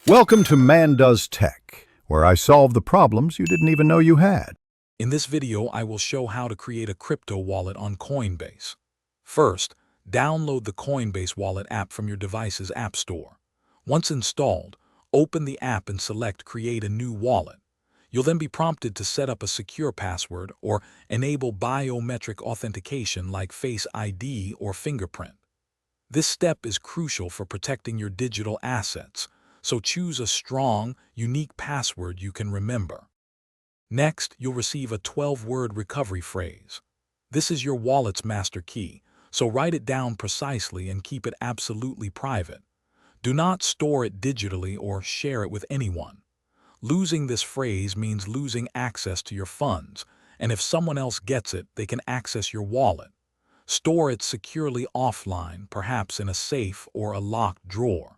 Welcome to Man Does Tech, where I solve the problems you didn't even know you had. In this video, I will show how to create a crypto wallet on Coinbase. First, download the Coinbase Wallet app from your device's app store. Once installed, open the app and select Create a New Wallet. You'll then be prompted to set up a secure password or enable biometric authentication like Face ID or fingerprint. This step is crucial for protecting your digital assets, so choose a strong, unique password you can remember. Next, you'll receive a 12-word recovery phrase. This is your wallet's master key, so write it down precisely and keep it absolutely private. Do not store it digitally or share it with anyone. Losing this phrase means losing access to your funds, and if someone else gets it, they can access your wallet. Store it securely offline, perhaps in a safe or a locked drawer.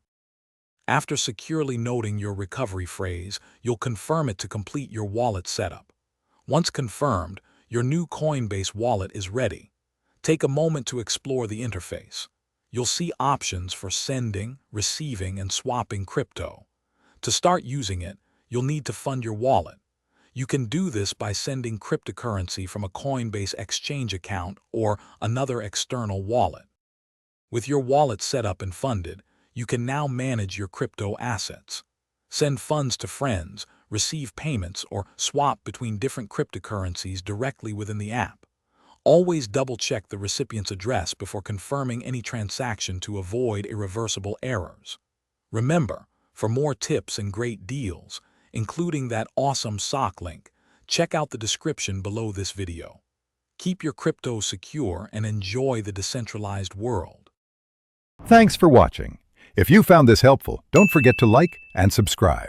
After securely noting your recovery phrase, you'll confirm it to complete your wallet setup. Once confirmed, your new Coinbase wallet is ready. Take a moment to explore the interface. You'll see options for sending, receiving, and swapping crypto. To start using it, you'll need to fund your wallet. You can do this by sending cryptocurrency from a Coinbase exchange account or another external wallet. With your wallet set up and funded, you can now manage your crypto assets. Send funds to friends, receive payments, or swap between different cryptocurrencies directly within the app. Always double-check the recipient's address before confirming any transaction to avoid irreversible errors. Remember, for more tips and great deals, including that awesome sock link, check out the description below this video. Keep your crypto secure and enjoy the decentralized world. Thanks for watching. If you found this helpful, don't forget to like and subscribe.